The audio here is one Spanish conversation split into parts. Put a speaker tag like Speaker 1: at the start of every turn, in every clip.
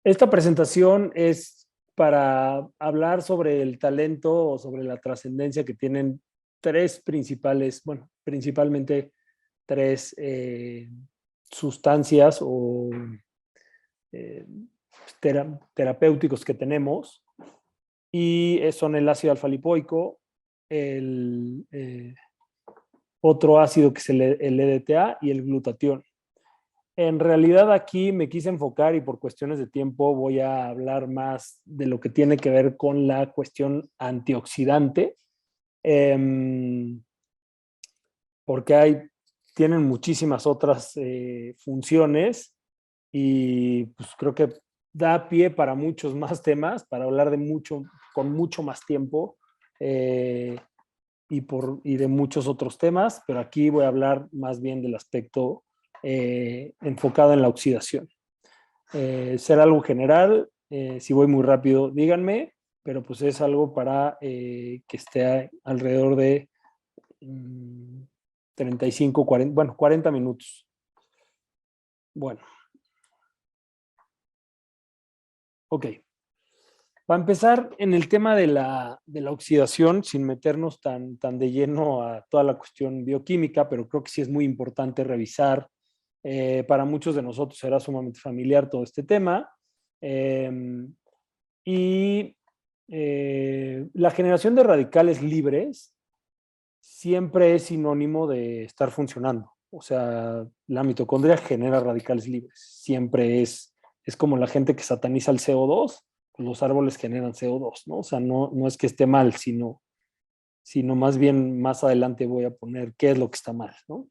Speaker 1: Esta presentación es para hablar sobre el talento o sobre la trascendencia que tienen tres principales, bueno, principalmente tres sustancias o eh, terapéuticos que tenemos y son el ácido alfa-lipoico, el otro ácido que es el EDTA y el glutatión. En realidad aquí me quise enfocar y por cuestiones de tiempo voy a hablar más de lo que tiene que ver con la cuestión antioxidante, eh, porque tienen muchísimas otras funciones y pues creo que da pie para muchos más temas, para hablar de mucho, con mucho más tiempo eh, y de muchos otros temas, pero aquí voy a hablar más bien del aspecto enfocado en la oxidación. Ser algo general, si voy muy rápido, díganme, pero pues es algo para que esté alrededor de 35, 40, bueno, 40 minutos. Bueno, ok. Para empezar, en el tema de la oxidación, sin meternos tan de lleno a toda la cuestión bioquímica, pero creo que sí es muy importante revisar. Para muchos de nosotros será sumamente familiar todo este tema. Eh, y la generación de radicales libres siempre es sinónimo de estar funcionando. O sea, la mitocondria genera radicales libres. Siempre es como la gente que sataniza el CO2, los árboles generan CO2, ¿no? O sea, no es que esté mal, sino más bien más adelante voy a poner qué es lo que está mal, ¿no?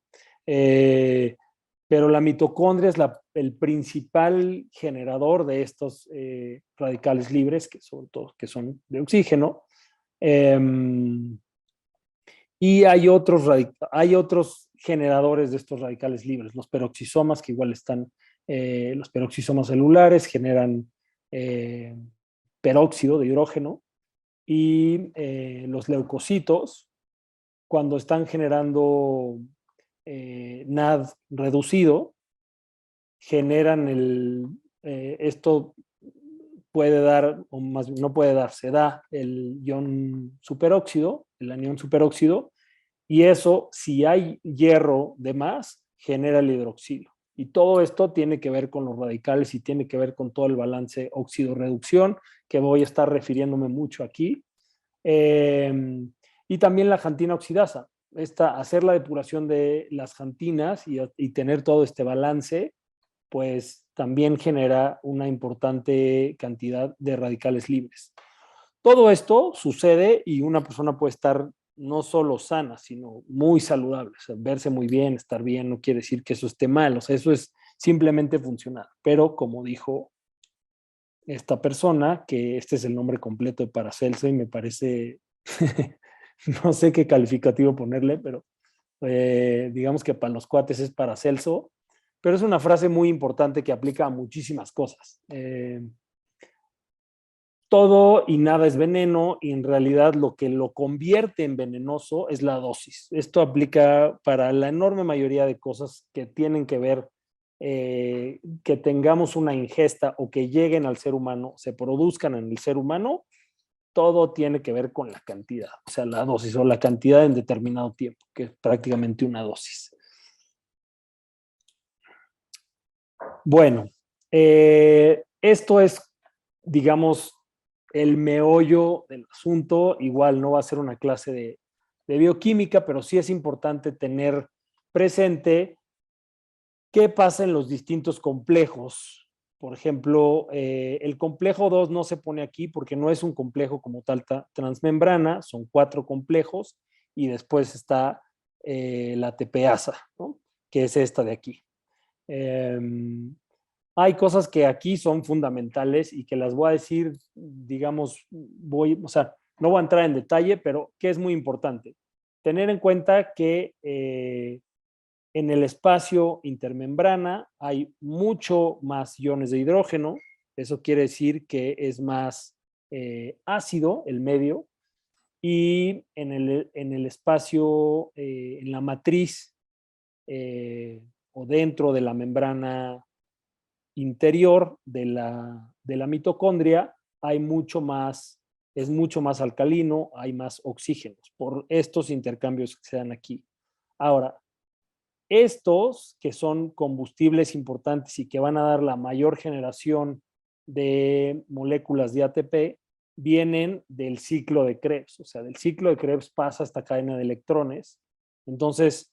Speaker 1: Pero la mitocondria es el principal generador de estos radicales libres, que sobre todo que son de oxígeno. Eh, y hay otros generadores de estos radicales libres, los peroxisomas, que igual están, los peroxisomas celulares generan eh, peróxido de hidrógeno, y los leucocitos, cuando están generando NAD reducido, generan esto puede dar, o más bien no puede dar, se da el ion superóxido, el anión superóxido, y eso, si hay hierro de más, genera el hidroxilo. Y todo esto tiene que ver con los radicales y tiene que ver con todo el balance óxido-reducción, que voy a estar refiriéndome mucho aquí. Y también la xantina oxidasa. Hacer la depuración de las xantinas y tener todo este balance, pues también genera una importante cantidad de radicales libres. Todo esto sucede y una persona puede estar no solo sana, sino muy saludable. O sea, verse muy bien, estar bien, no quiere decir que eso esté mal. O sea, eso es simplemente funcionar. Pero como dijo esta persona, que este es el nombre completo de Paracelso y me parece, no sé qué calificativo ponerle, pero digamos que para los cuates es Paracelso, pero es una frase muy importante que aplica a muchísimas cosas. Todo y nada es veneno y en realidad lo que lo convierte en venenoso es la dosis. Esto aplica para la enorme mayoría de cosas que tienen que ver que tengamos una ingesta o que lleguen al ser humano, se produzcan en el ser humano, todo tiene que ver con la cantidad, o sea, la dosis o la cantidad en determinado tiempo, que es prácticamente una dosis. Bueno, esto es, digamos, el meollo del asunto. Igual no va a ser una clase de bioquímica, pero sí es importante tener presente qué pasa en los distintos complejos. Por ejemplo, el complejo 2 no se pone aquí porque no es un complejo como tal transmembrana, son 4 complejos y después está la tepeasa, ¿no? Que es esta de aquí. Eh, hay cosas que aquí son fundamentales y que las voy a decir, digamos, o sea, no voy a entrar en detalle, pero que es muy importante. Tener en cuenta que en el espacio intermembrana hay mucho más iones de hidrógeno. Eso quiere decir que es más ácido el medio. Y en el espacio, en la matriz o dentro de la membrana interior de la mitocondria hay es mucho más alcalino, hay más oxígenos por estos intercambios que se dan aquí. Ahora, estos que son combustibles importantes y que van a dar la mayor generación de moléculas de ATP vienen del ciclo de Krebs, o sea, del ciclo de Krebs pasa esta cadena de electrones. Entonces,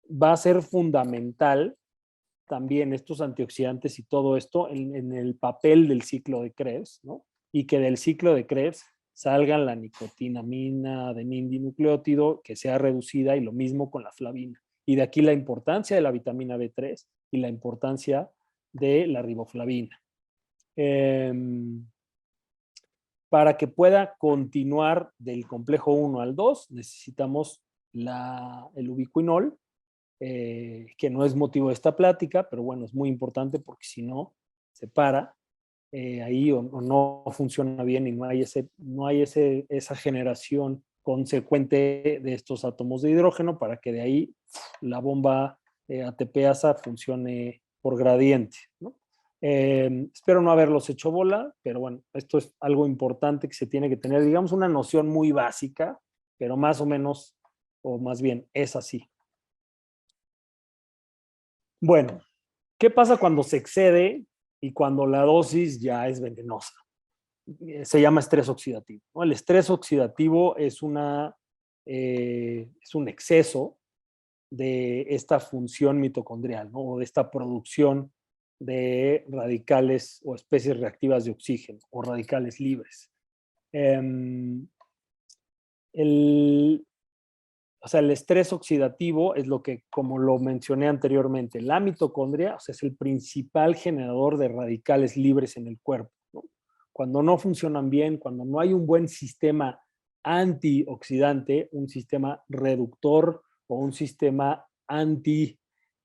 Speaker 1: va a ser fundamental también estos antioxidantes y todo esto en el papel del ciclo de Krebs, ¿no? Y que del ciclo de Krebs salgan la nicotinamina, adenindinucleótido, que sea reducida, y lo mismo con la flavina. Y de aquí la importancia de la vitamina B3 y la importancia de la riboflavina. Para que pueda continuar del complejo 1 al 2, necesitamos el ubiquinol, que no es motivo de esta plática, pero bueno, es muy importante porque si no, se para ahí o no funciona bien y no hay esa generación consecuente de estos átomos de hidrógeno para que de ahí la bomba ATP-ASA funcione por gradiente, ¿no? Espero no haberlos hecho bola, pero bueno, esto es algo importante que se tiene que tener, digamos, una noción muy básica, pero más o menos, o más bien, es así. Bueno, ¿qué pasa cuando se excede y cuando la dosis ya es venenosa? Se llama estrés oxidativo, ¿no? El estrés oxidativo es un exceso de esta función mitocondrial, ¿no? O de esta producción de radicales o especies reactivas de oxígeno o radicales libres. El estrés oxidativo es lo que, como lo mencioné anteriormente, la mitocondria, o sea, es el principal generador de radicales libres en el cuerpo, ¿no? Cuando no funcionan bien, cuando no hay un buen sistema antioxidante, un sistema reductor o un sistema anti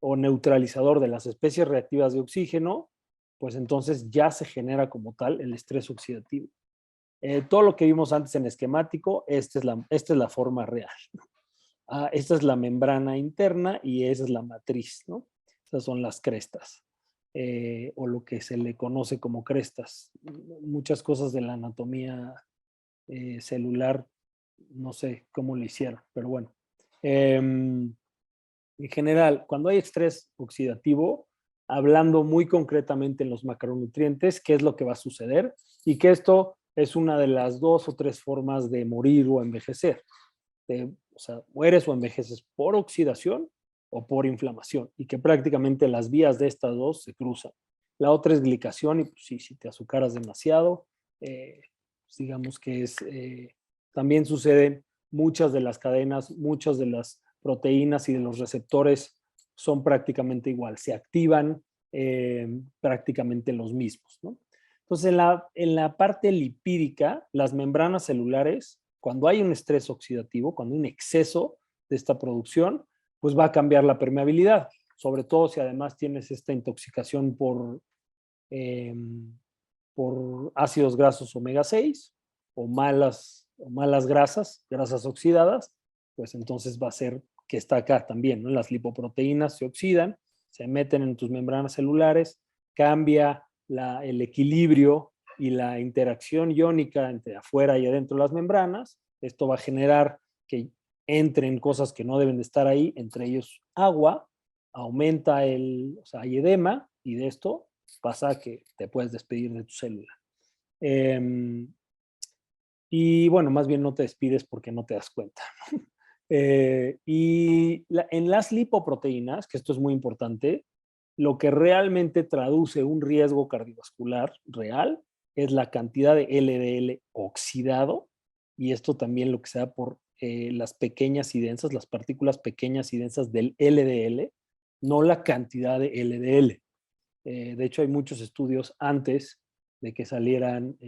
Speaker 1: o neutralizador de las especies reactivas de oxígeno, pues entonces ya se genera como tal el estrés oxidativo. Todo lo que vimos antes en esquemático, esta es la forma real. Esta es la membrana interna y esa es la matriz, ¿no? Estas son las crestas, o lo que se le conoce como crestas. Muchas cosas de la anatomía celular, no sé cómo lo hicieron, pero bueno. En general, cuando hay estrés oxidativo, hablando muy concretamente en los macronutrientes, ¿qué es lo que va a suceder? Y que esto es una de las 2 o 3 formas de morir o envejecer. O sea, mueres o envejeces por oxidación o por inflamación, y que prácticamente las vías de estas dos se cruzan. La otra es glicación, y pues, sí, si te azucaras demasiado, pues digamos que también suceden muchas de las cadenas, muchas de las proteínas y de los receptores son prácticamente igual, se activan prácticamente los mismos, ¿no? Entonces, en la parte lipídica, las membranas celulares, cuando hay un estrés oxidativo, cuando hay un exceso de esta producción, pues va a cambiar la permeabilidad, sobre todo si además tienes esta intoxicación por ácidos grasos omega 6 o malas grasas oxidadas, pues entonces va a ser que está acá también, ¿no? Las lipoproteínas se oxidan, se meten en tus membranas celulares, cambia el equilibrio y la interacción iónica entre afuera y adentro de las membranas. Esto va a generar que entren cosas que no deben de estar ahí, entre ellos agua, aumenta hay edema, y de esto pasa que te puedes despedir de tu célula. Y bueno, más bien no te despides porque no te das cuenta. En las lipoproteínas, que esto es muy importante, lo que realmente traduce un riesgo cardiovascular real es la cantidad de LDL oxidado, y esto también lo que se da por las pequeñas y densas, las partículas pequeñas y densas del LDL, no la cantidad de LDL. De hecho, hay muchos estudios antes de que salieran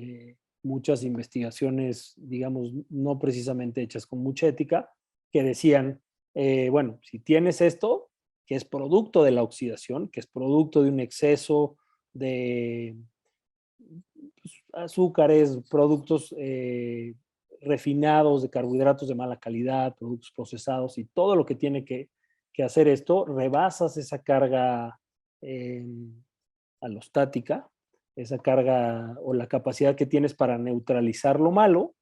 Speaker 1: muchas investigaciones, digamos, no precisamente hechas con mucha ética, que decían, bueno, si tienes esto, que es producto de la oxidación, que es producto de un exceso de azúcares, productos refinados, de carbohidratos de mala calidad, productos procesados y todo lo que tiene que hacer esto, rebasas esa carga alostática, esa carga o la capacidad que tienes para neutralizar lo malo,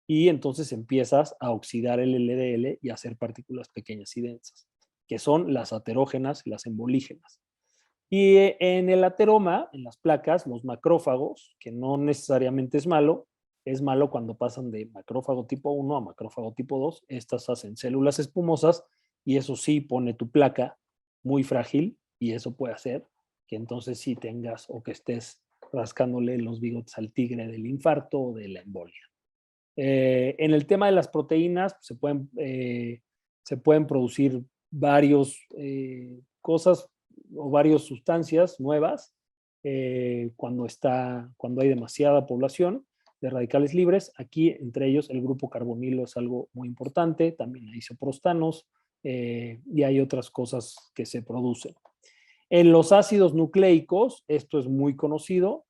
Speaker 1: y entonces empiezas a oxidar el LDL y a hacer partículas pequeñas y densas, que son las aterógenas y las embolígenas. Y en el ateroma, en las placas, los macrófagos, que no necesariamente es malo cuando pasan de macrófago tipo 1 a macrófago tipo 2. Estas hacen células espumosas y eso sí pone tu placa muy frágil, y eso puede hacer que entonces sí tengas o que estés rascándole los bigotes al tigre del infarto o de la embolia. En el tema de las proteínas, pues, se pueden producir varios cosas o varias sustancias nuevas cuando hay demasiada población de radicales libres. Aquí, entre ellos, el grupo carbonilo es algo muy importante, también hay isoprostanos, y hay otras cosas que se producen. En los ácidos nucleicos, esto es muy conocido,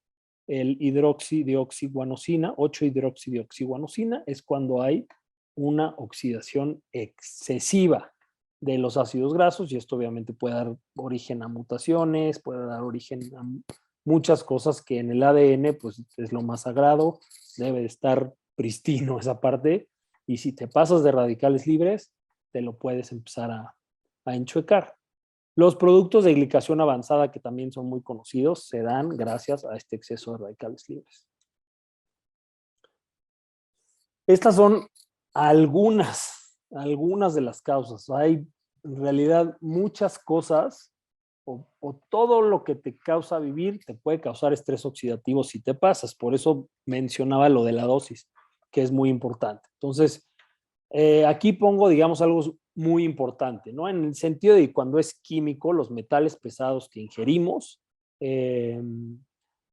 Speaker 1: el hidroxidioxiguanosina, 8-hidroxidioxiguanosina, es cuando hay una oxidación excesiva de los ácidos grasos, y esto obviamente puede dar origen a mutaciones, puede dar origen a muchas cosas que en el ADN pues es lo más sagrado, debe de estar pristino esa parte, y si te pasas de radicales libres, te lo puedes empezar a enchuecar. Los productos de glicación avanzada, que también son muy conocidos, se dan gracias a este exceso de radicales libres. Estas son algunas de las causas. Hay en realidad muchas cosas, o todo lo que te causa vivir te puede causar estrés oxidativo si te pasas. Por eso mencionaba lo de la dosis, que es muy importante. Entonces, aquí pongo, digamos, algo muy importante, ¿no? En el sentido de cuando es químico, los metales pesados que ingerimos,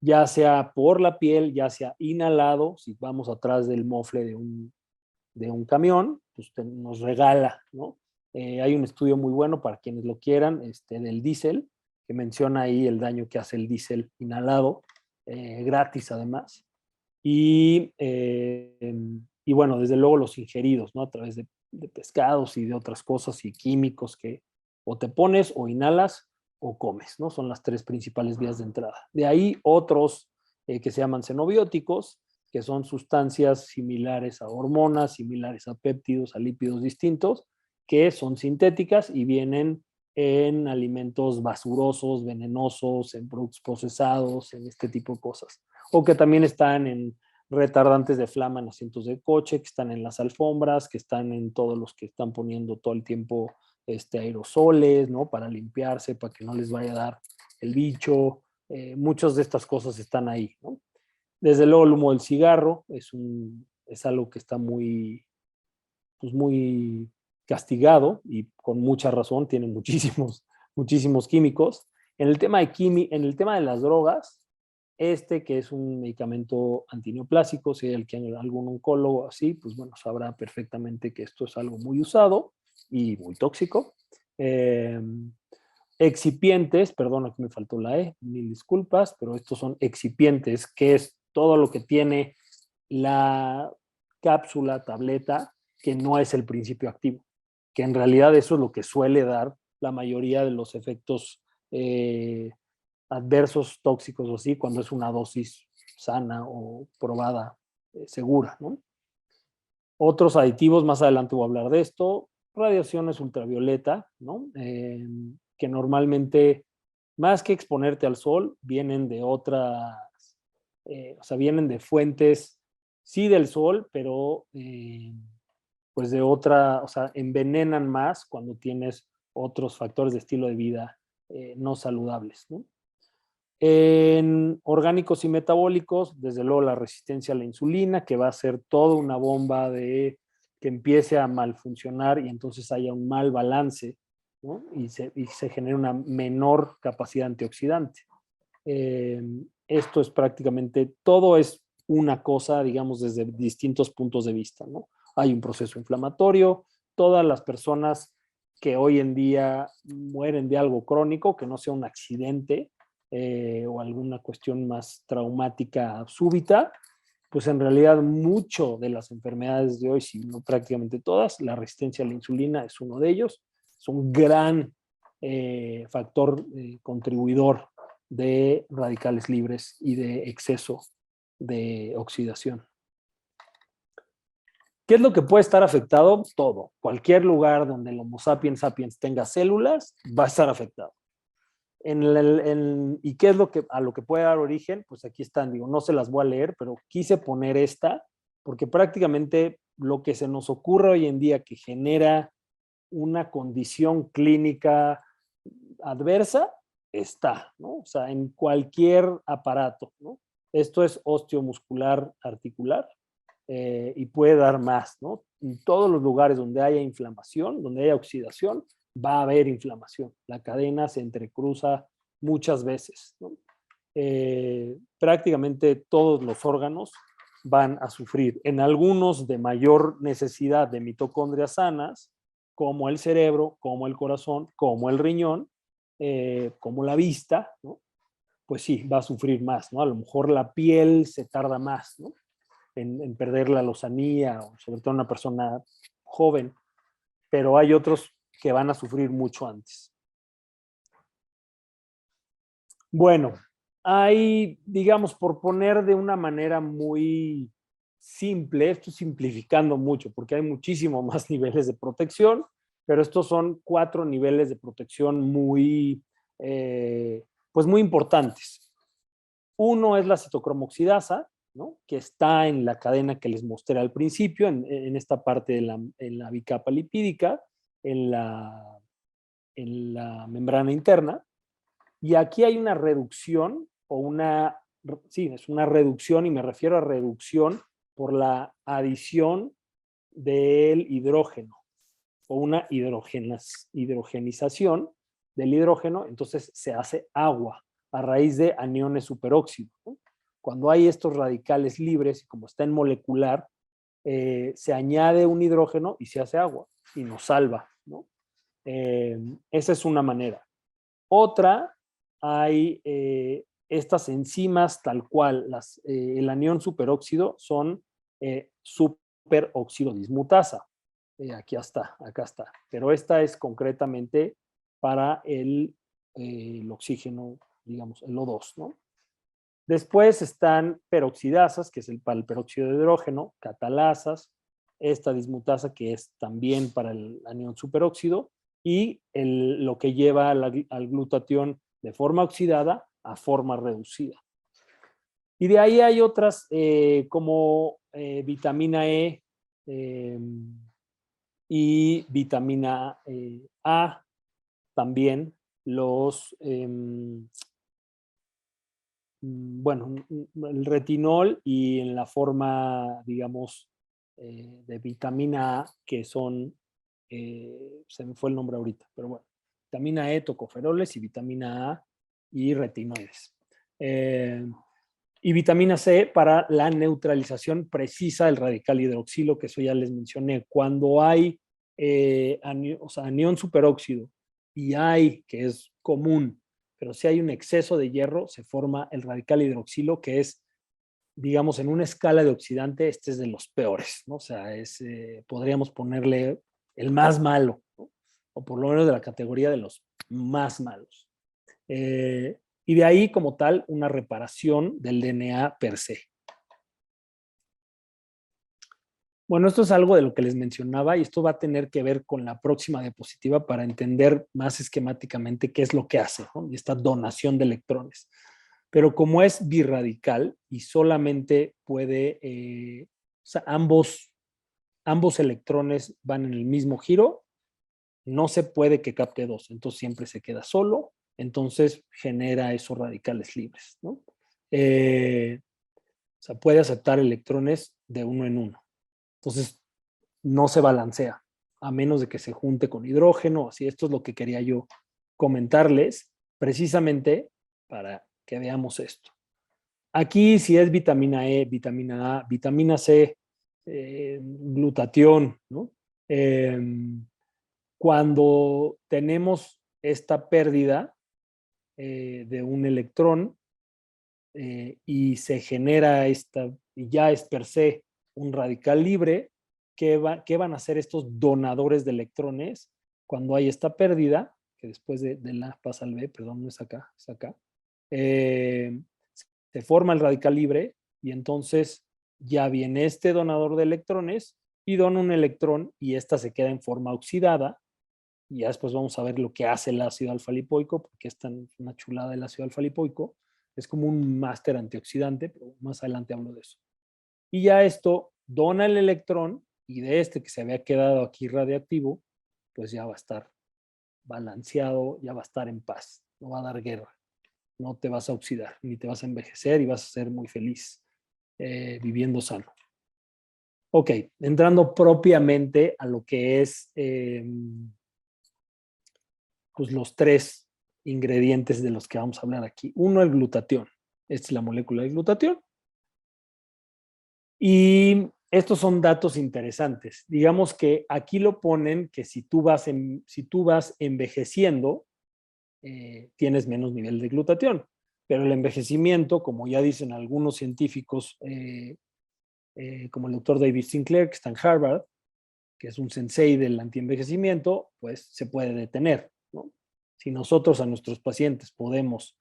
Speaker 1: ya sea por la piel, ya sea inhalado, si vamos atrás del mofle de un camión, pues nos regala, ¿no? Hay un estudio muy bueno para quienes lo quieran, del diésel, que menciona ahí el daño que hace el diésel inhalado, gratis además. Y bueno, desde luego los ingeridos, ¿no? A través de pescados y de otras cosas y químicos que o te pones o inhalas o comes, ¿no? Son las tres principales vías de entrada. De ahí otros que se llaman xenobióticos, que son sustancias similares a hormonas, similares a péptidos, a lípidos distintos, que son sintéticas y vienen en alimentos basurosos, venenosos, en productos procesados, en este tipo de cosas. O que también están en retardantes de flama en asientos de coche, que están en las alfombras, que están en todos los que están poniendo todo el tiempo aerosoles, ¿no? Para limpiarse, para que no les vaya a dar el bicho. Muchas de estas cosas están ahí, ¿no? Desde luego el humo del cigarro es algo que está pues muy castigado, y con mucha razón, tiene muchísimos químicos. En el tema de las drogas, que es un medicamento antineoplásico, si hay algún oncólogo así, pues bueno, sabrá perfectamente que esto es algo muy usado y muy tóxico. Excipientes, perdón, aquí me faltó la E, mil disculpas, pero estos son excipientes, que es todo lo que tiene la cápsula, tableta, que no es el principio activo, que en realidad eso es lo que suele dar la mayoría de los efectos adversos, tóxicos o así, cuando es una dosis sana o probada, segura, ¿no? Otros aditivos, más adelante voy a hablar de esto, radiaciones ultravioleta, ¿no? Que normalmente, más que exponerte al sol, vienen de otras, o sea, vienen de fuentes, sí del sol, pero pues de otra, o sea, envenenan más cuando tienes otros factores de estilo de vida no saludables, ¿no? En orgánicos y metabólicos, desde luego la resistencia a la insulina, que va a ser toda una bomba de que empiece a mal funcionar y entonces haya un mal balance, ¿no? Y se genera una menor capacidad antioxidante. Esto es prácticamente, todo es una cosa, digamos, desde distintos puntos de vista, ¿no? Hay un proceso inflamatorio, todas las personas que hoy en día mueren de algo crónico, que no sea un accidente, o alguna cuestión más traumática súbita, pues en realidad mucho de las enfermedades de hoy, si no prácticamente todas, la resistencia a la insulina es uno de ellos, es un gran factor contribuidor de radicales libres y de exceso de oxidación. ¿Qué es lo que puede estar afectado? Todo. Cualquier lugar donde el Homo sapiens sapiens tenga células va a estar afectado. ¿Y qué es a lo que puede dar origen? Pues aquí están, digo, no se las voy a leer, pero quise poner esta porque prácticamente lo que se nos ocurre hoy en día que genera una condición clínica adversa está, ¿no? O sea, en cualquier aparato, ¿no? Esto es osteomuscular articular y puede dar más, ¿no? En todos los lugares donde haya inflamación, donde haya oxidación, va a haber inflamación. La cadena se entrecruza muchas veces, ¿no? Prácticamente todos los órganos van a sufrir. En algunos de mayor necesidad de mitocondrias sanas, como el cerebro, como el corazón, como el riñón, como la vista, ¿no? Pues sí, va a sufrir más, ¿no? A lo mejor la piel se tarda más, ¿no? En perder la lozanía, o sobre todo una persona joven, pero hay otros que van a sufrir mucho antes. Bueno, hay, digamos, por poner de una manera muy simple, estoy simplificando mucho porque hay muchísimo más niveles de protección, pero estos son 4 niveles de protección muy, pues muy importantes. Uno es la citocromoxidasa, ¿no? Que está en la cadena que les mostré al principio, en esta parte de en la bicapa lipídica, en en la membrana interna. Y aquí hay una reducción sí, es una reducción y me refiero a reducción por la adición del hidrógeno o una hidrogenización del hidrógeno, entonces se hace agua a raíz de aniones superóxido, ¿no? Cuando hay estos radicales libres, y como está en molecular, se añade un hidrógeno y se hace agua y nos salva, ¿no? Esa es una manera. Otra, hay estas enzimas tal cual, el anión superóxido son superóxido dismutasa. Aquí está, acá está. Pero esta es concretamente para el oxígeno, digamos, el O2, ¿no? Después están peroxidasas, que es para el peróxido de hidrógeno, catalasas, esta dismutasa que es también para el anión superóxido, y lo que lleva al glutatión de forma oxidada a forma reducida. Y de ahí hay otras como vitamina E y vitamina A, también bueno, el retinol y en la forma, digamos, de vitamina A, que son, se me fue el nombre ahorita, pero bueno, vitamina E, tocoferoles y vitamina A y retinoides. Y vitamina C para la neutralización precisa del radical hidroxilo, que eso ya les mencioné. Cuando hay anión superóxido y hay, que es común, pero si hay un exceso de hierro, se forma el radical hidroxilo, que es, digamos, en una escala de oxidante, este es de los peores, ¿no? O sea, podríamos ponerle el más malo, ¿no? O por lo menos de la categoría de los más malos. Y de ahí, como tal, una reparación del DNA per se. Bueno, esto es algo de lo que les mencionaba y esto va a tener que ver con la próxima diapositiva para entender más esquemáticamente qué es lo que hace, ¿no? Esta donación de electrones. Pero como es birradical y solamente puede, o sea, ambos electrones van en el mismo giro, no se puede que capte dos, entonces siempre se queda solo, entonces genera esos radicales libres, ¿no? O sea, puede aceptar electrones de uno en uno. Entonces, no se balancea, a menos de que se junte con hidrógeno. Así, esto es lo que quería yo comentarles, precisamente para que veamos esto. Aquí, si es vitamina E, vitamina A, vitamina C, glutatión, ¿no? Cuando tenemos esta pérdida de un electrón y se genera y ya es per se un radical libre, ¿qué van a hacer estos donadores de electrones cuando hay esta pérdida? Que después de la pasa al B, perdón, no es acá, es acá. eh, se forma el radical libre y entonces ya viene este donador de electrones y dona un electrón y esta se queda en forma oxidada. Y ya después vamos a ver lo que hace el ácido alfa-lipoico, porque es tan una chulada el ácido alfa-lipoico. Es como un máster antioxidante, pero más adelante hablo de eso. Y ya esto dona el electrón y de este que se había quedado aquí radiactivo, pues ya va a estar balanceado, ya va a estar en paz, no va a dar guerra, no te vas a oxidar, ni te vas a envejecer y vas a ser muy feliz viviendo sano. Ok, entrando propiamente a lo que es pues los tres ingredientes de los que vamos a hablar aquí. Uno, el glutatión. Esta es la molécula del glutatión. Y estos son datos interesantes. Digamos que aquí lo ponen que si tú vas envejeciendo, tienes menos nivel de glutatión. Pero el envejecimiento, como ya dicen algunos científicos, como el doctor David Sinclair, que está en Harvard, que es un sensei del antienvejecimiento, pues se puede detener, ¿no? Si nosotros a nuestros pacientes podemos,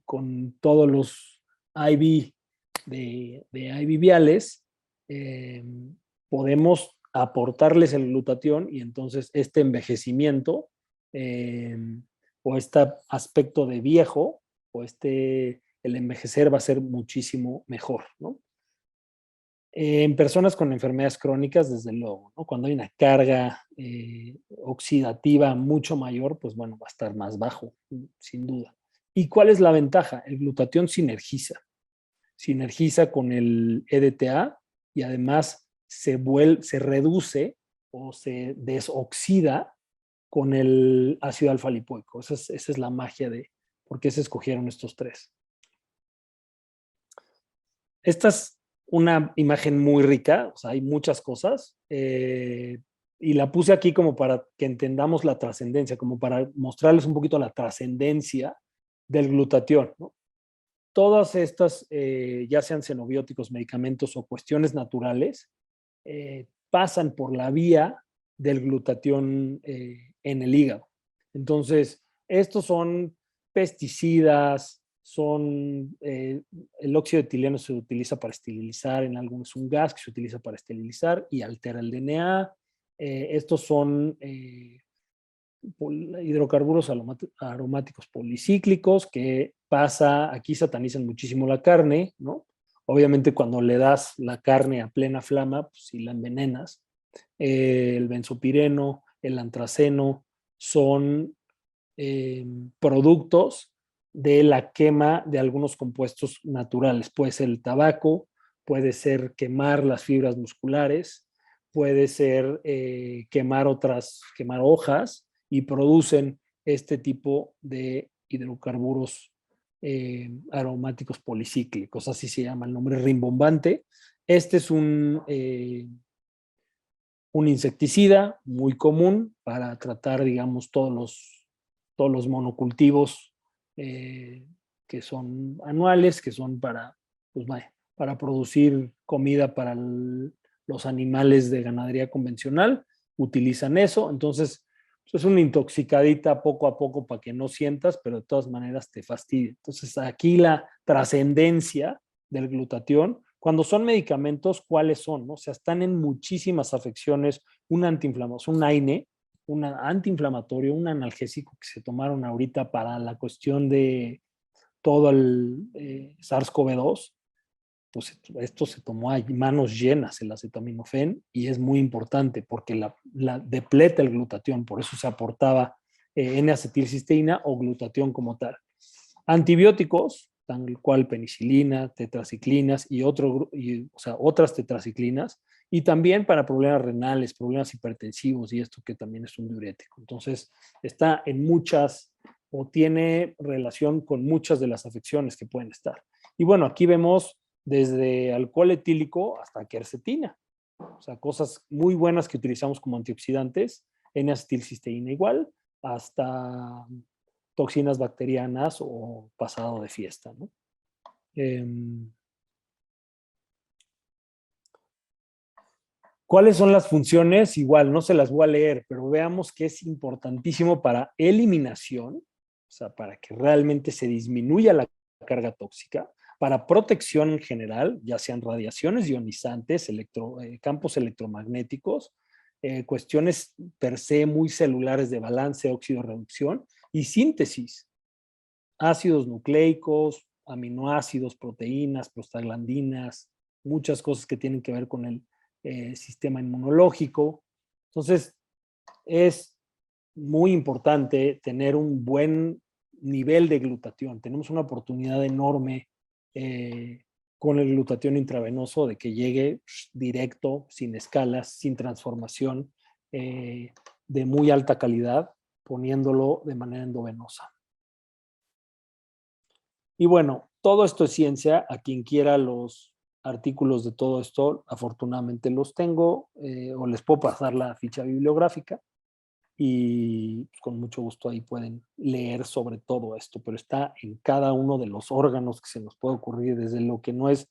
Speaker 1: con todos los IV de IV viales, podemos aportarles el glutatión y entonces este envejecimiento o este aspecto de viejo o el envejecer va a ser muchísimo mejor, ¿no? En personas con enfermedades crónicas, desde luego, ¿no? Cuando hay una carga oxidativa mucho mayor, pues bueno, va a estar más bajo, sin duda. ¿Y cuál es la ventaja? El glutatión sinergiza con el EDTA y además se reduce o se desoxida con el ácido alfa-lipoico. Esa es la magia de por qué se escogieron estos tres. Esta es una imagen muy rica, o sea, hay muchas cosas, y la puse aquí como para que entendamos la trascendencia, como para mostrarles un poquito la trascendencia del glutatión, ¿no? Todas estas, ya sean xenobióticos, medicamentos o cuestiones naturales, pasan por la vía del glutatión en el hígado. Entonces, estos son pesticidas, el óxido de etileno se utiliza para esterilizar, en algunos es un gas que se utiliza para esterilizar y altera el DNA. Estos son hidrocarburos aromáticos policíclicos que aquí satanizan muchísimo la carne, ¿no? Obviamente cuando le das la carne a plena flama, pues si la envenenas. El benzopireno, el antraceno son productos de la quema de algunos compuestos naturales. Puede ser el tabaco, puede ser quemar las fibras musculares, puede ser quemar hojas y producen este tipo de hidrocarburos aromáticos policíclicos, así se llama el nombre rimbombante. Este es un insecticida muy común para tratar, digamos, todos los monocultivos que son anuales, que son pues, para producir comida para los animales de ganadería convencional, utilizan eso. Entonces, pues, es una intoxicadita poco a poco para que no sientas, pero de todas maneras te fastidia. Entonces, aquí la trascendencia del glutatión, cuando son medicamentos, ¿cuáles son? ¿No? O sea, están en muchísimas afecciones, un antiinflamatorio, un AINE, un antiinflamatorio, un analgésico que se tomaron ahorita para la cuestión de todo el SARS-CoV-2, pues esto se tomó a manos llenas, el acetaminofén, y es muy importante porque la depleta el glutatión, por eso se aportaba N-acetilcisteína o glutatión como tal. Antibióticos, tal cual penicilina, tetraciclinas o sea, otras tetraciclinas, y también para problemas renales, problemas hipertensivos y esto que también es un diurético. Entonces, está en muchas o tiene relación con muchas de las afecciones que pueden estar. Y bueno, aquí vemos desde alcohol etílico hasta quercetina, o sea, cosas muy buenas que utilizamos como antioxidantes, N-acetilcisteína igual, hasta toxinas bacterianas o pasado de fiesta, ¿no? ¿Cuáles son las funciones? Igual, no se las voy a leer, pero veamos que es importantísimo para eliminación. O sea, para que realmente se disminuya la carga tóxica, para protección en general, ya sean radiaciones ionizantes, campos electromagnéticos, cuestiones per se muy celulares de balance, óxido reducción y síntesis, ácidos nucleicos, aminoácidos, proteínas, prostaglandinas, muchas cosas que tienen que ver con el sistema inmunológico. Entonces, es muy importante tener un buen nivel de glutatión. Tenemos una oportunidad enorme con el glutatión intravenoso de que llegue directo, sin escalas, sin transformación, de muy alta calidad, poniéndolo de manera endovenosa. Y bueno, todo esto es ciencia. A quien quiera los artículos de todo esto, afortunadamente los tengo, o les puedo pasar la ficha bibliográfica y con mucho gusto ahí pueden leer sobre todo esto, pero está en cada uno de los órganos que se nos puede ocurrir, desde lo que no es,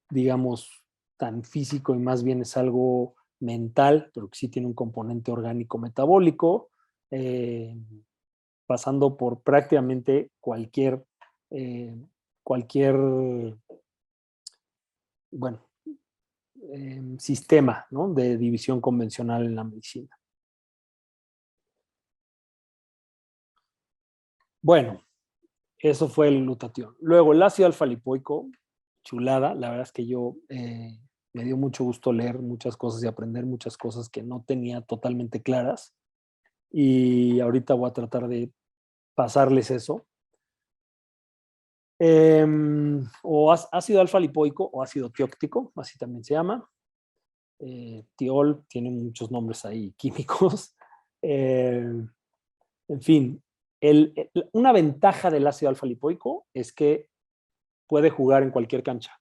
Speaker 1: digamos, tan físico y más bien es algo mental, pero que sí tiene un componente orgánico metabólico, pasando por prácticamente cualquier bueno, sistema, ¿no?, de división convencional en la medicina. Bueno, eso fue el glutatión. Luego, el ácido alfa-lipoico, chulada. La verdad es que yo me dio mucho gusto leer muchas cosas y aprender muchas cosas que no tenía totalmente claras. Y ahorita voy a tratar de pasarles eso. O ácido alfa-lipoico o ácido tióctico, así también se llama. Tiol tiene muchos nombres ahí químicos. En fin, una ventaja del ácido alfa-lipoico es que puede jugar en cualquier cancha.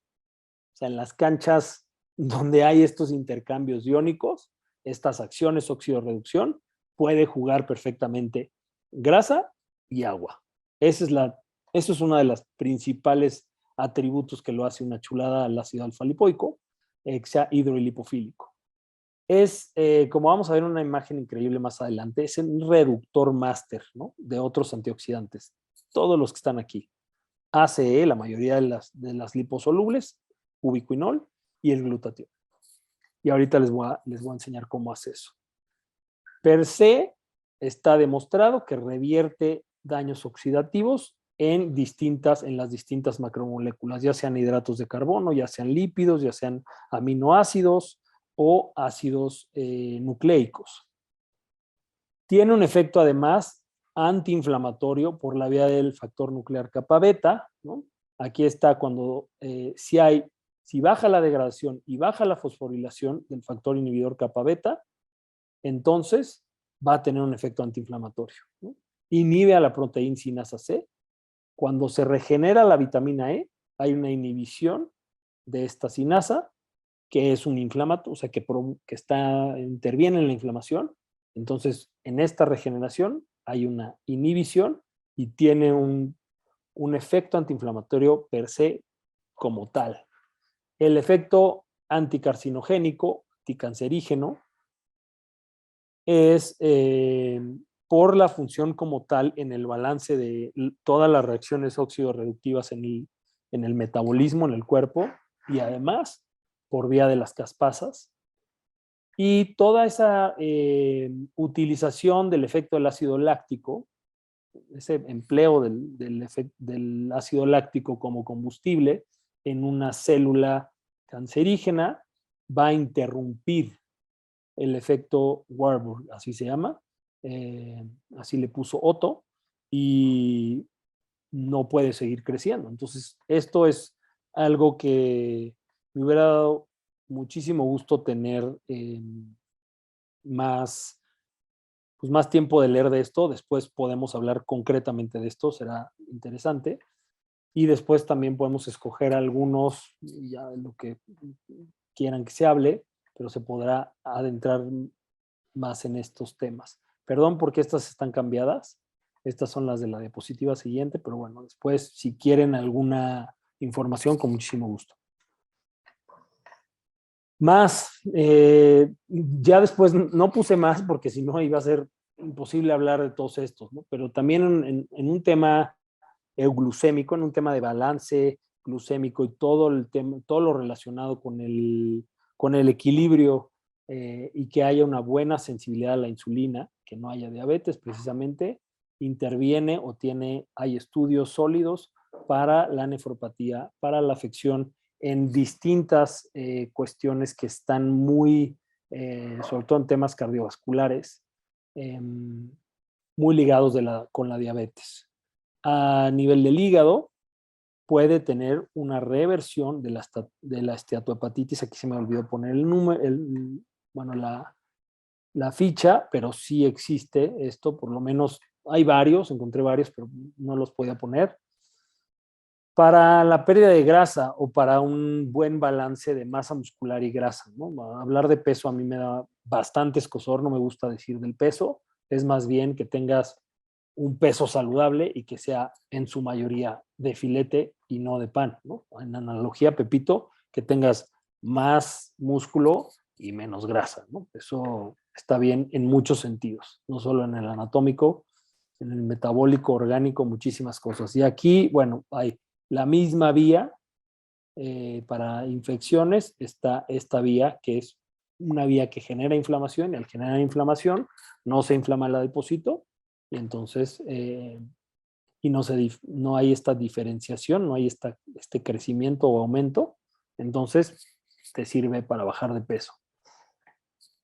Speaker 1: O sea, en las canchas donde hay estos intercambios iónicos, estas acciones óxido-reducción, puede jugar perfectamente grasa y agua. Eso es una de las principales atributos que lo hace una chulada al ácido alfa-lipoico, que sea hidrolipofílico. Como vamos a ver en una imagen increíble más adelante, es un reductor máster, ¿no?, de otros antioxidantes. Todos los que están aquí. ACE, la mayoría de las liposolubles, ubiquinol y el glutatión. Y ahorita les voy a enseñar cómo hace eso. Per se, está demostrado que revierte daños oxidativos en las distintas macromoléculas, ya sean hidratos de carbono, ya sean lípidos, ya sean aminoácidos o ácidos nucleicos. Tiene un efecto además antiinflamatorio por la vía del factor nuclear kappa beta, ¿no? Aquí está cuando si baja la degradación y baja la fosforilación del factor inhibidor kappa beta, entonces va a tener un efecto antiinflamatorio, ¿no? Inhibe a la proteína sinasa C. Cuando se regenera la vitamina E, hay una inhibición de esta sinasa, que es un inflamatorio, o sea, que interviene en la inflamación. Entonces, en esta regeneración hay una inhibición y tiene un efecto antiinflamatorio per se como tal. El efecto anticarcinogénico, anticancerígeno, es por la función como tal en el balance de todas las reacciones óxido-reductivas en el metabolismo, en el cuerpo, y además por vía de las caspasas. Y toda esa utilización del efecto del ácido láctico, ese empleo del ácido láctico como combustible en una célula cancerígena, va a interrumpir el efecto Warburg, así se llama, así le puso Otto, y no puede seguir creciendo. Entonces, esto es algo que me hubiera dado muchísimo gusto tener más tiempo de leer de esto. Después podemos hablar concretamente de esto, será interesante. Y después también podemos escoger algunos, ya lo que quieran que se hable, pero se podrá adentrar más en estos temas. Perdón porque estas están cambiadas. Estas son las de la diapositiva siguiente, pero bueno, después si quieren alguna información, con muchísimo gusto. Más, ya después no puse más porque si no iba a ser imposible hablar de todos estos, ¿no? Pero también en un tema euglucémico, en un tema de balance glucémico y todo el tema, todo lo relacionado con el equilibrio y que haya una buena sensibilidad a la insulina, que no haya diabetes precisamente, interviene o hay estudios sólidos para la nefropatía, para la afección en distintas cuestiones que están muy, sobre todo en temas cardiovasculares, muy ligados con la diabetes. A nivel del hígado, puede tener una reversión de la esteatohepatitis. Aquí se me olvidó poner el número, bueno, la ficha, pero sí existe esto, por lo menos hay varios, encontré varios, pero no los podía poner. Para la pérdida de grasa o para un buen balance de masa muscular y grasa, ¿no? Hablar de peso a mí me da bastante escozor, no me gusta decir del peso, es más bien que tengas un peso saludable y que sea en su mayoría de filete y no de pan, ¿no? En analogía, Pepito, que tengas más músculo y menos grasa, ¿no? Eso está bien en muchos sentidos, no solo en el anatómico, en el metabólico, orgánico, muchísimas cosas. Y aquí, bueno, hay la misma vía para infecciones, está esta vía que es una vía que genera inflamación y al generar inflamación no se inflama el adipocito y entonces y no hay esta diferenciación, no hay este crecimiento o aumento, entonces te sirve para bajar de peso.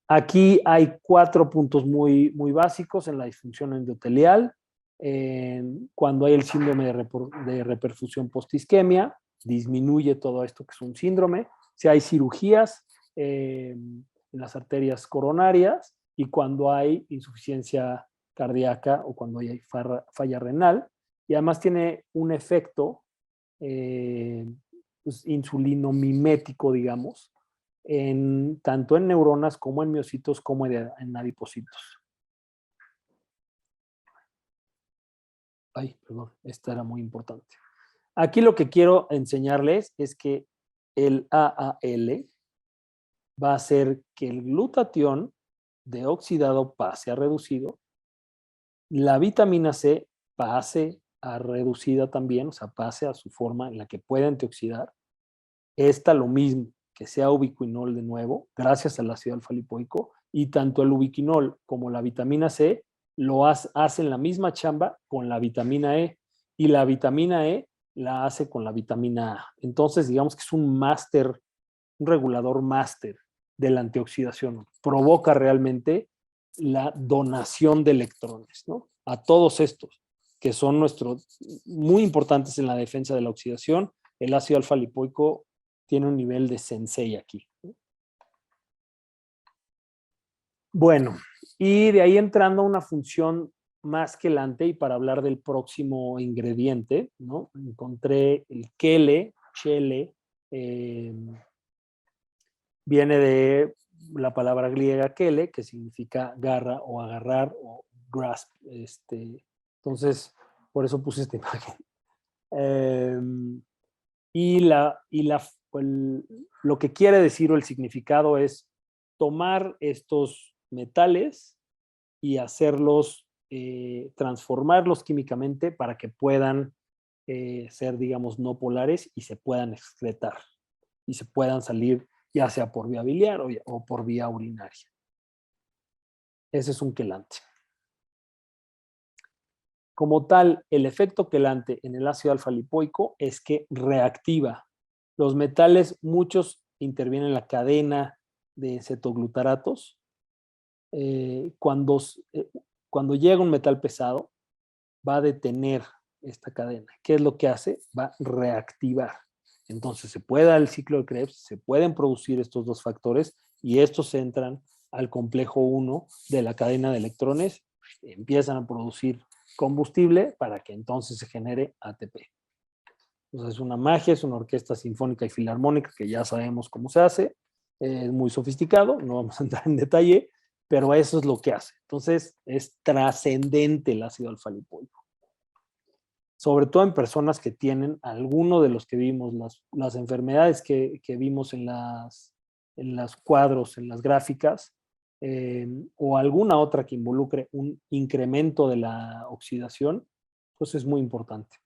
Speaker 1: Aquí hay 4 puntos muy, muy básicos en la disfunción endotelial. Cuando hay el síndrome de reperfusión postisquemia, disminuye todo esto que es un síndrome. Si hay cirugías en las arterias coronarias y cuando hay insuficiencia cardíaca o cuando hay falla renal. Y además tiene un efecto pues, insulino-mimético, digamos, tanto en neuronas como en miocitos como en adipocitos. Ay, perdón, esta era muy importante. Aquí lo que quiero enseñarles es que el AAL va a hacer que el glutatión de oxidado pase a reducido, la vitamina C pase a reducida también, o sea, pase a su forma en la que puede antioxidar. Esta lo mismo, que sea ubiquinol de nuevo, gracias al ácido alfa-lipoico, y tanto el ubiquinol como la vitamina C hacen la misma chamba con la vitamina E, y la vitamina E la hace con la vitamina A. Entonces, digamos que es un máster, un regulador máster de la antioxidación. Provoca realmente la donación de electrones, ¿no? A todos estos, que son muy importantes en la defensa de la oxidación. El ácido alfa-lipoico tiene un nivel de sensei aquí. Bueno, y de ahí entrando a una función más quelante y para hablar del próximo ingrediente, ¿no? Encontré el chele, viene de la palabra griega kele, que significa garra o agarrar o grasp. Entonces, por eso puse esta imagen. Y lo que quiere decir o el significado es tomar estos metales y hacerlos, transformarlos químicamente para que puedan ser, digamos, no polares y se puedan excretar y se puedan salir ya sea por vía biliar o por vía urinaria. Ese es un quelante. Como tal, el efecto quelante en el ácido alfa-lipoico es que reactiva. Los metales, muchos intervienen en la cadena de cetoglutaratos. Cuando llega un metal pesado, va a detener esta cadena. ¿Qué es lo que hace? Va a reactivar. Entonces se puede dar el ciclo de Krebs, se pueden producir estos dos factores y estos entran al complejo 1 de la cadena de electrones, empiezan a producir combustible para que entonces se genere ATP. Entonces es una magia, es una orquesta sinfónica y filarmónica que ya sabemos cómo se hace, es muy sofisticado, no vamos a entrar en detalle, pero eso es lo que hace. Entonces es trascendente el ácido alfa-lipoico. Sobre todo en personas que tienen alguno de los que vimos, las enfermedades que vimos en las cuadros, en las gráficas, o alguna otra que involucre un incremento de la oxidación, pues es muy importante.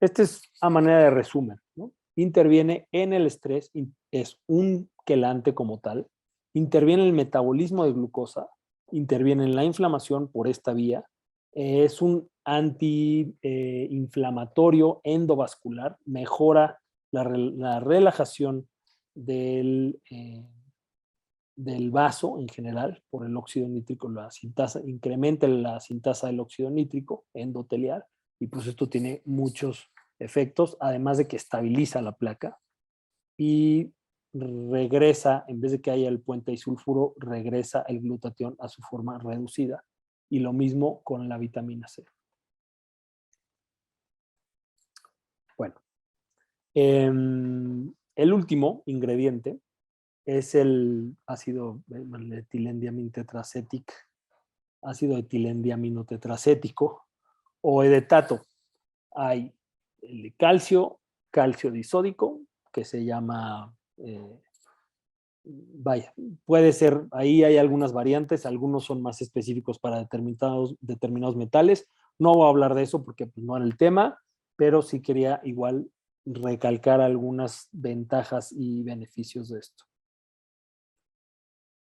Speaker 1: Este es a manera de resumen, ¿no? Interviene en el estrés, es un quelante como tal, interviene en el metabolismo de glucosa, interviene en la inflamación por esta vía, es un antiinflamatorio endovascular, mejora la relajación del vaso en general por el óxido nítrico, incrementa la sintasa del óxido nítrico endotelial, y pues esto tiene muchos efectos, además de que estabiliza la placa y regresa, en vez de que haya el puente disulfuro, regresa el glutatión a su forma reducida. Y lo mismo con la vitamina C. Bueno, el último ingrediente es el ácido etilendiaminotetracético, ácido etilendiaminotetracético o edetato. Hay el calcio, calcio disódico, que se llama, vaya, puede ser, ahí hay algunas variantes, algunos son más específicos para determinados metales. No voy a hablar de eso porque pues, no era el tema, pero sí quería igual recalcar algunas ventajas y beneficios de esto.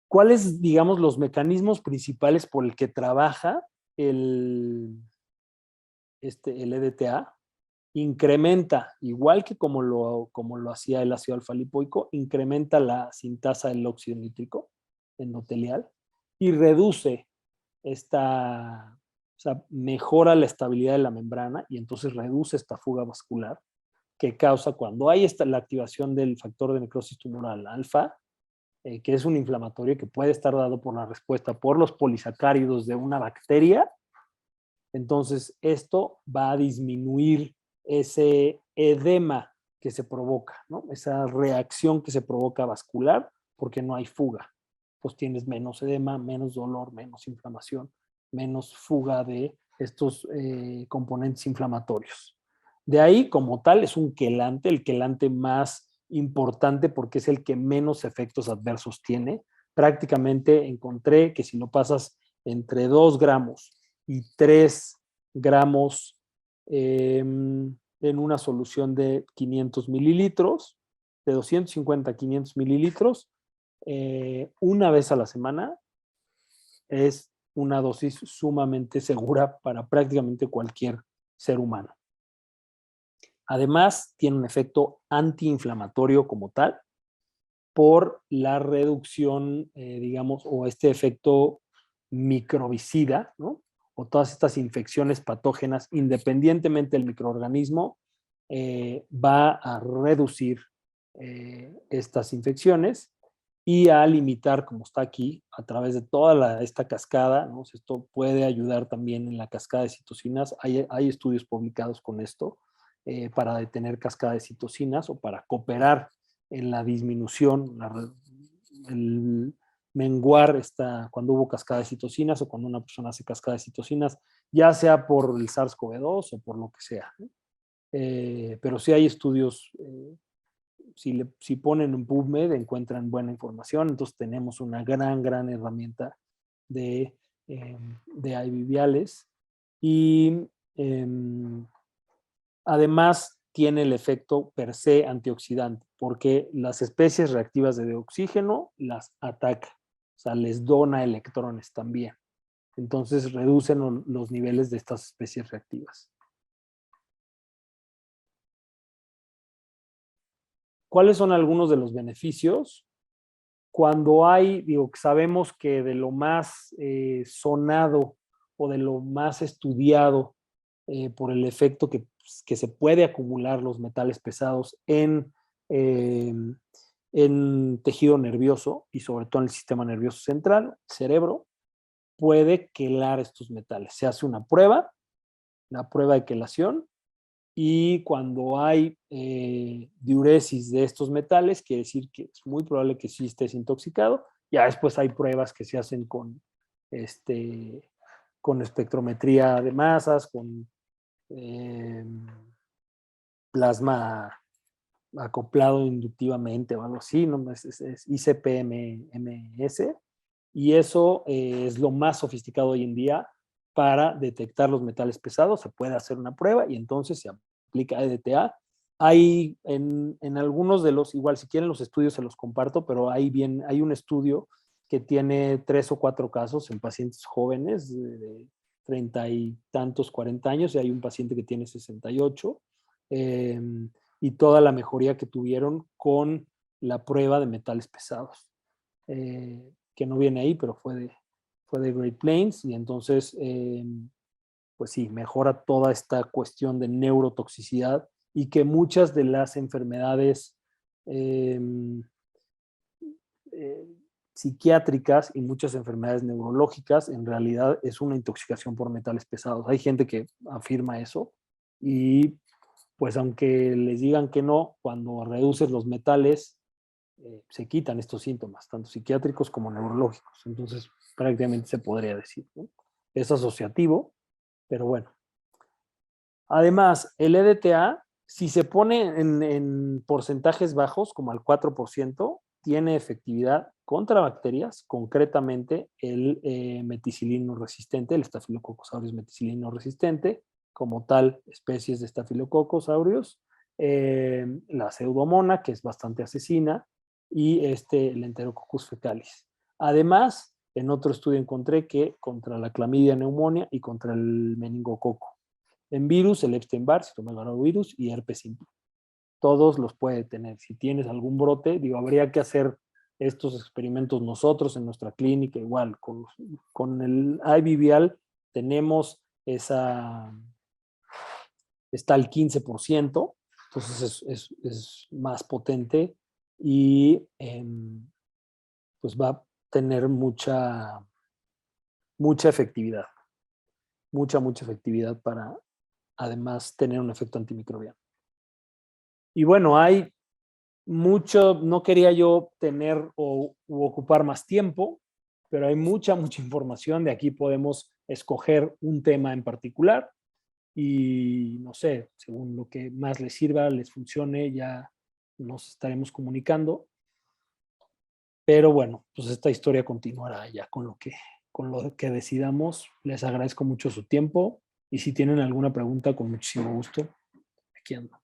Speaker 1: ¿Cuáles, digamos, los mecanismos principales por el que trabaja el EDTA? Incrementa, igual que como lo hacía el ácido alfa-lipoico, incrementa la sintasa del óxido nítrico endotelial y reduce o sea, mejora la estabilidad de la membrana y entonces reduce esta fuga vascular que causa cuando hay la activación del factor de necrosis tumoral alfa, que es un inflamatorio que puede estar dado por la respuesta por los polisacáridos de una bacteria. Entonces, esto va a disminuir ese edema que se provoca, ¿no? Esa reacción que se provoca vascular porque no hay fuga. Pues tienes menos edema, menos dolor, menos inflamación, menos fuga de estos componentes inflamatorios. De ahí, como tal, es un quelante, el quelante más importante porque es el que menos efectos adversos tiene. Prácticamente encontré que si lo pasas entre 2 gramos y 3 gramos en una solución de 500 mililitros, de 250 a 500 mililitros, una vez a la semana, es una dosis sumamente segura para prácticamente cualquier ser humano. Además, tiene un efecto antiinflamatorio como tal por la reducción, digamos, o este efecto microbicida, ¿no? O todas estas infecciones patógenas, independientemente del microorganismo, va a reducir estas infecciones y a limitar, como está aquí, a través de toda esta cascada, ¿no? Esto puede ayudar también en la cascada de citocinas. Hay estudios publicados con esto para detener cascada de citocinas o para cooperar en la disminución, el menguar cuando hubo cascada de citocinas o cuando una persona hace cascada de citocinas, ya sea por el SARS-CoV-2 o por lo que sea. Pero sí hay estudios, si ponen en PubMed encuentran buena información, entonces tenemos una gran herramienta de IVIales y además tiene el efecto per se antioxidante, porque las especies reactivas de oxígeno las ataca, o sea, les dona electrones también. Entonces reducen los niveles de estas especies reactivas. ¿Cuáles son algunos de los beneficios? Cuando sabemos que de lo más sonado o de lo más estudiado por el efecto que se puede acumular los metales pesados en tejido nervioso y sobre todo en el sistema nervioso central, cerebro, puede quelar estos metales. Se hace una prueba, la prueba de quelación, y cuando hay diuresis de estos metales, quiere decir que es muy probable que sí estés intoxicado. Ya después hay pruebas que se hacen con espectrometría de masas, con plasma acoplado inductivamente o algo así, ¿no? Es ICP-MS, y eso es lo más sofisticado hoy en día para detectar los metales pesados. Se puede hacer una prueba y entonces se aplica EDTA. Hay en algunos de los, igual si quieren los estudios se los comparto, pero hay un estudio que tiene 3 o 4 casos en pacientes jóvenes de 30 y tantos, 40 años, y hay un paciente que tiene 68, y toda la mejoría que tuvieron con la prueba de metales pesados. Que no viene ahí, pero fue de Great Plains, y entonces, pues sí, mejora toda esta cuestión de neurotoxicidad y que muchas de las enfermedades eh, eh, psiquiátricas y muchas enfermedades neurológicas en realidad es una intoxicación por metales pesados. Hay gente que afirma eso y pues aunque les digan que no, cuando reduces los metales, se quitan estos síntomas, tanto psiquiátricos como neurológicos. Entonces, prácticamente se podría decir, ¿no? Es asociativo, pero bueno. Además, el EDTA, si se pone en porcentajes bajos, como al 4%, tiene efectividad contra bacterias, concretamente el meticilino resistente, el Staphylococcus aureus meticilino resistente, como tal, especies de Staphylococcus aureus, la pseudomona, que es bastante asesina, y el Enterococcus fecalis. Además, en otro estudio encontré que contra la clamidia neumonía y contra el meningococo. En virus, el Epstein-Barr, citomegalovirus y herpes simple. Todos los puede tener. Si tienes algún brote, digo, habría que hacer estos experimentos nosotros en nuestra clínica, igual, con el IBVL tenemos está al 15%, entonces es más potente y pues va a tener mucha efectividad, mucha efectividad para además tener un efecto antimicrobiano. Y bueno, hay mucho, no quería yo tener u ocupar más tiempo, pero hay mucha información. De aquí podemos escoger un tema en particular y no sé, según lo que más les sirva, les funcione, ya nos estaremos comunicando. Pero bueno, pues esta historia continuará ya con lo que decidamos. Les agradezco mucho su tiempo y si tienen alguna pregunta, con muchísimo gusto, aquí ando.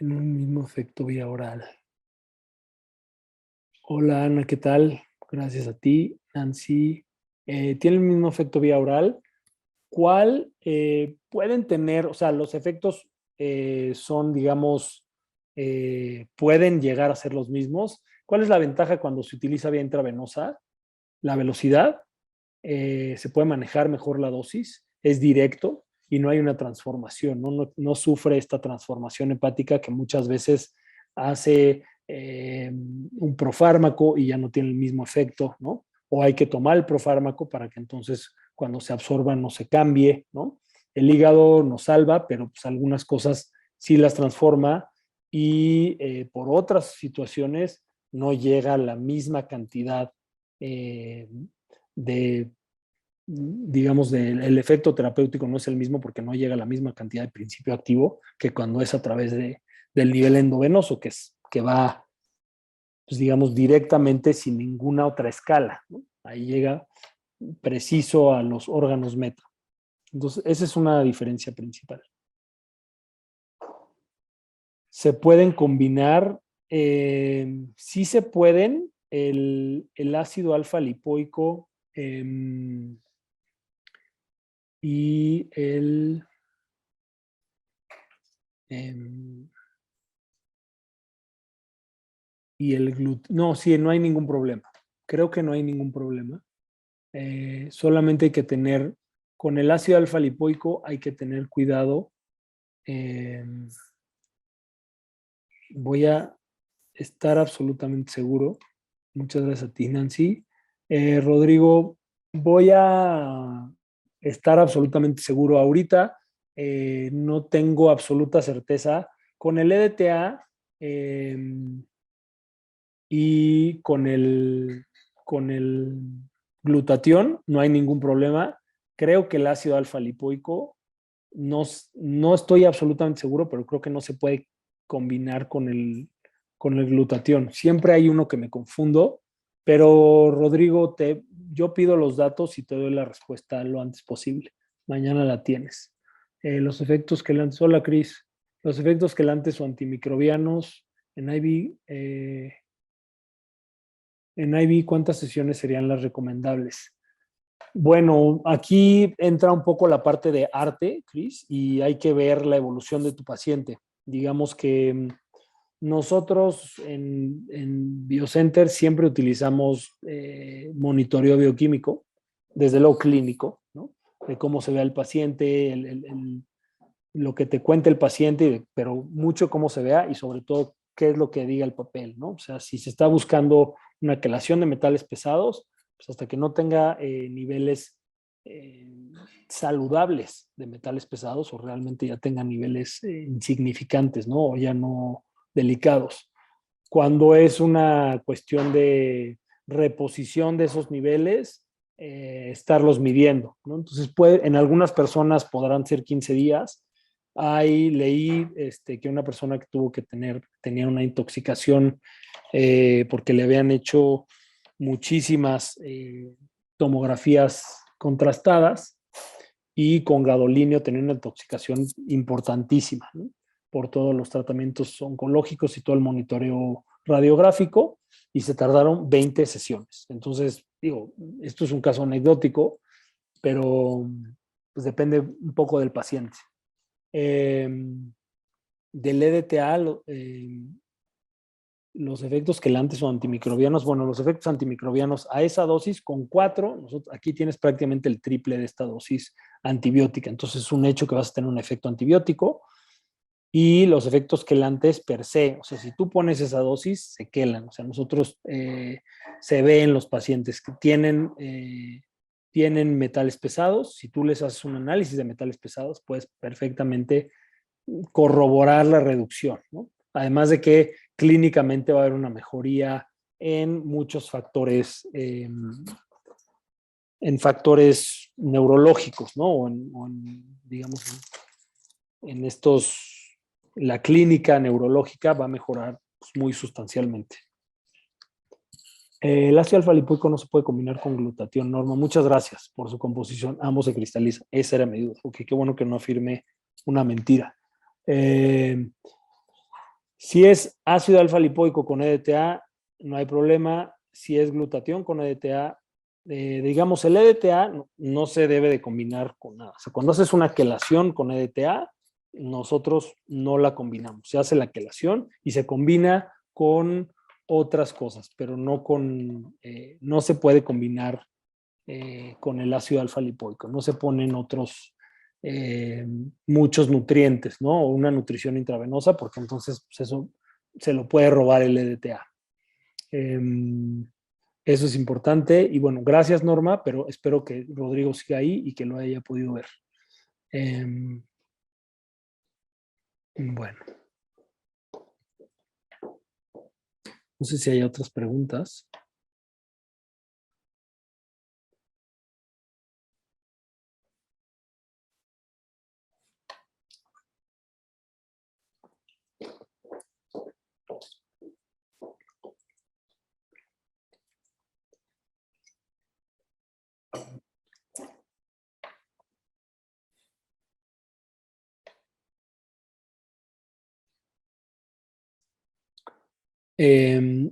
Speaker 1: En un mismo efecto vía oral. Hola Ana, ¿qué tal? Gracias a ti, Nancy. Tiene el mismo efecto vía oral. ¿Cuál pueden tener? O sea, los efectos son, digamos, pueden llegar a ser los mismos. ¿Cuál es la ventaja cuando se utiliza vía intravenosa? La velocidad, se puede manejar mejor la dosis, es directo y no hay una transformación, no sufre esta transformación hepática que muchas veces hace un profármaco y ya no tiene el mismo efecto, ¿no? O hay que tomar el profármaco para que entonces cuando se absorba no se cambie, ¿no? El hígado nos salva, pero pues algunas cosas sí las transforma y por otras situaciones no llega a la misma cantidad eh, de, digamos, el efecto terapéutico no es el mismo porque no llega a la misma cantidad de principio activo que cuando es a través del nivel endovenoso, que va, pues, digamos, directamente sin ninguna otra escala, ¿no? Ahí llega preciso a los órganos meta. Entonces, esa es una diferencia principal. Se pueden combinar, sí se pueden, el ácido alfa lipoico y em, y el gluten. No, sí, no hay ningún problema. Creo que no hay ningún problema. Solamente hay que tener Con el ácido alfa lipoico hay que tener cuidado. Voy a estar absolutamente seguro. Muchas gracias a ti, Nancy. Rodrigo, voy a estar absolutamente seguro ahorita. No tengo absoluta certeza. Con el EDTA y con el glutatión no hay ningún problema. Creo que el ácido alfa lipoico no estoy absolutamente seguro, pero creo que no se puede combinar con el glutatión. Siempre hay uno que me confundo, pero Rodrigo, yo pido los datos y te doy la respuesta lo antes posible. Mañana la tienes. Los efectos quelantes, hola Cris, los efectos quelantes o antimicrobianos en IV, ¿cuántas sesiones serían las recomendables? Bueno, aquí entra un poco la parte de arte, Cris, y hay que ver la evolución de tu paciente. Digamos que nosotros en BioCenter siempre utilizamos monitoreo bioquímico, desde lo clínico, ¿no? De cómo se ve el paciente, lo que te cuenta el paciente, pero mucho cómo se vea y sobre todo qué es lo que diga el papel, ¿no? O sea, si se está buscando una quelación de metales pesados, pues hasta que no tenga niveles eh, saludables de metales pesados o realmente ya tenga niveles insignificantes, ¿no? O ya no delicados. Cuando es una cuestión de reposición de esos niveles, estarlos midiendo, ¿no? Entonces, en algunas personas podrán ser 15 días. Ahí leí que una persona que tenía una intoxicación porque le habían hecho muchísimas tomografías contrastadas y con gadolinio tenía una intoxicación importantísima, ¿no? Por todos los tratamientos oncológicos y todo el monitoreo radiográfico, y se tardaron 20 sesiones. Entonces, digo, esto es un caso anecdótico, pero pues depende un poco del paciente. Del EDTA, los efectos quelantes o antimicrobianos, bueno, los efectos antimicrobianos a esa dosis con 4, aquí tienes prácticamente el triple de esta dosis antibiótica, entonces es un hecho que vas a tener un efecto antibiótico. Y los efectos quelantes per se, o sea, si tú pones esa dosis, se quelan. O sea, nosotros se ve en los pacientes que tienen metales pesados. Si tú les haces un análisis de metales pesados, puedes perfectamente corroborar la reducción, ¿no? Además de que clínicamente va a haber una mejoría en muchos factores, en factores neurológicos, ¿no? Digamos, en estos, la clínica neurológica va a mejorar pues, muy sustancialmente. El ácido alfa lipoico no se puede combinar con glutatión, Norma. Muchas gracias por su composición. Ambos se cristalizan. Esa era mi duda. Okay, qué bueno que no afirmé una mentira. Si es ácido alfa lipoico con EDTA, no hay problema. Si es glutatión con EDTA, digamos, el EDTA no se debe de combinar con nada. O sea, cuando haces una quelación con EDTA, nosotros no la combinamos. Se hace la quelación y se combina con otras cosas, pero no se puede combinar con el ácido alfa lipoico. No se ponen muchos nutrientes, ¿no? O una nutrición intravenosa, porque entonces pues, eso se lo puede robar el EDTA. Eso es importante. Y bueno, gracias Norma, pero espero que Rodrigo siga ahí y que lo haya podido ver. Bueno. No sé si hay otras preguntas.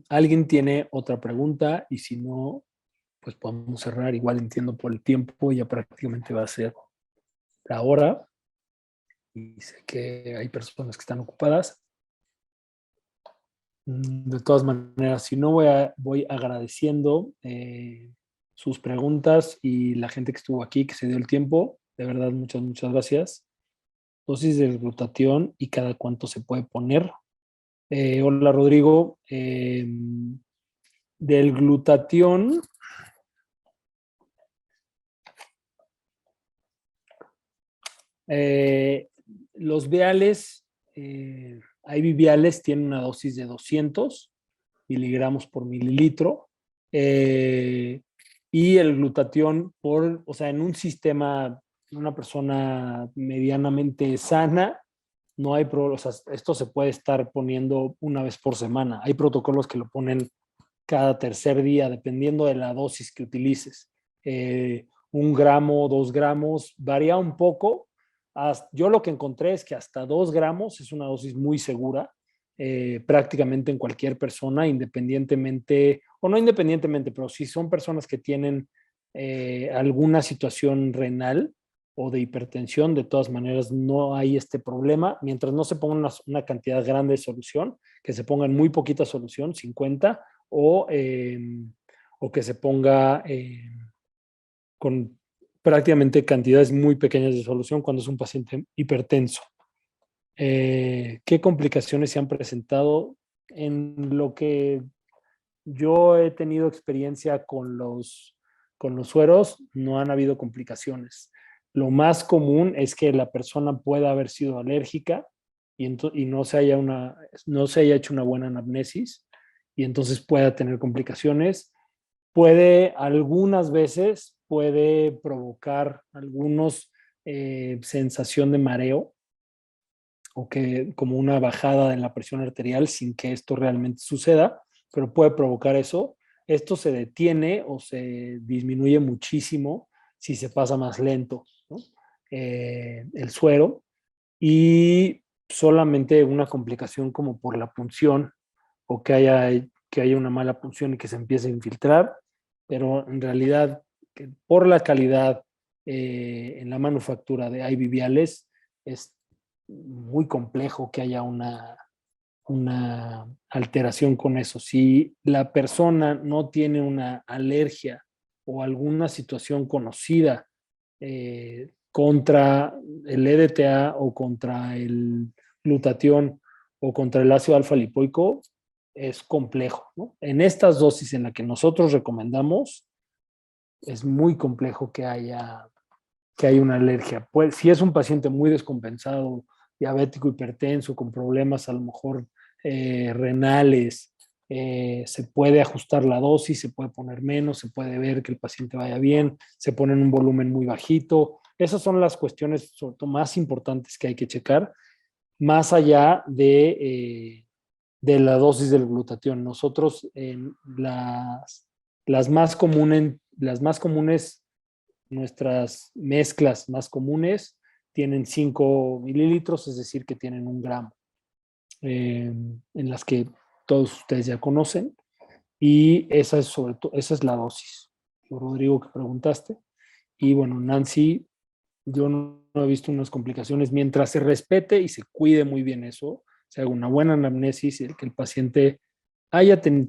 Speaker 1: ¿Alguien tiene otra pregunta? Y si no, pues podemos cerrar. Igual entiendo por el tiempo, ya prácticamente va a ser la hora. Y sé que hay personas que están ocupadas. De todas maneras, si no, voy agradeciendo sus preguntas y la gente que estuvo aquí, que se dio el tiempo. De verdad, muchas gracias. Dosis del glutatión y cada cuánto se puede poner. Hola, Rodrigo. Del glutatión, los viales, hay viales, tienen una dosis de 200 miligramos por mililitro. Y el glutatión, o sea, en un sistema, una persona medianamente sana, no hay problema. O sea, esto se puede estar poniendo una vez por semana. Hay protocolos que lo ponen cada tercer día, dependiendo de la dosis que utilices. 1 gramo, 2 gramos, varía un poco. Yo lo que encontré es que hasta 2 gramos es una dosis muy segura, prácticamente en cualquier persona, independientemente, o no independientemente, pero si son personas que tienen alguna situación renal o de hipertensión, de todas maneras no hay este problema, mientras no se ponga una cantidad grande de solución, que se ponga en muy poquita solución, 50, o que se ponga con prácticamente cantidades muy pequeñas de solución cuando es un paciente hipertenso. ¿Qué complicaciones se han presentado? En lo que yo he tenido experiencia con los sueros, no han habido complicaciones. Lo más común es que la persona pueda haber sido alérgica y no no se haya hecho una buena anamnesis y entonces pueda tener complicaciones. Algunas veces puede provocar sensación de mareo o que como una bajada en la presión arterial sin que esto realmente suceda, pero puede provocar eso. Esto se detiene o se disminuye muchísimo si se pasa más lento, ¿no? El suero, y solamente una complicación como por la punción o que haya una mala punción y que se empiece a infiltrar, pero en realidad por la calidad en la manufactura de IV viales es muy complejo que haya una alteración con eso. Si la persona no tiene una alergia o alguna situación conocida contra el EDTA o contra el glutatión o contra el ácido alfa lipoico, es complejo, ¿no? En estas dosis en las que nosotros recomendamos, es muy complejo que haya una alergia. Pues, si es un paciente muy descompensado, diabético, hipertenso, con problemas a lo mejor renales, se puede ajustar la dosis, se puede poner menos, se puede ver que el paciente vaya bien, se pone en un volumen muy bajito. Esas son las cuestiones sobre todo más importantes que hay que checar, más allá de la dosis del glutatión. Nosotros las más comunes, nuestras mezclas más comunes tienen 5 mililitros, es decir, que tienen 1 gramo, en las que todos ustedes ya conocen. Y esa es sobre todo, esa es la dosis. Rodrigo, que preguntaste. Y bueno, Nancy, yo no he visto unas complicaciones mientras se respete y se cuide muy bien eso, se haga una buena anamnesis y que el paciente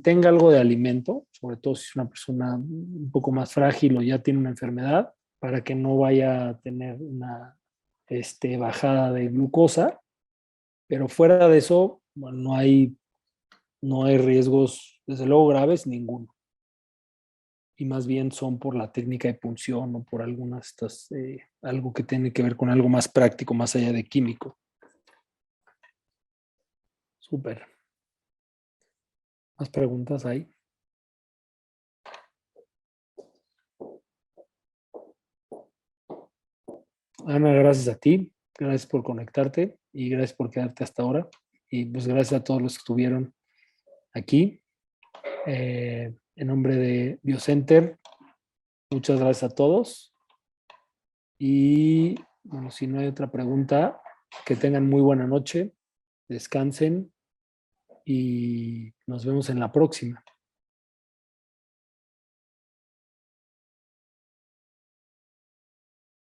Speaker 1: tenga algo de alimento, sobre todo si es una persona un poco más frágil o ya tiene una enfermedad, para que no vaya a tener una bajada de glucosa. Pero fuera de eso, bueno, no hay riesgos, desde luego graves, ninguno. Y más bien son por la técnica de punción o por algo que tiene que ver con algo más práctico, más allá de químico. Súper. ¿Más preguntas hay? Ana, gracias a ti, gracias por conectarte y gracias por quedarte hasta ahora. Y pues gracias a todos los que estuvieron aquí. En nombre de BioCenter, muchas gracias a todos. Y bueno, si no hay otra pregunta, que tengan muy buena noche, descansen y nos vemos en la próxima.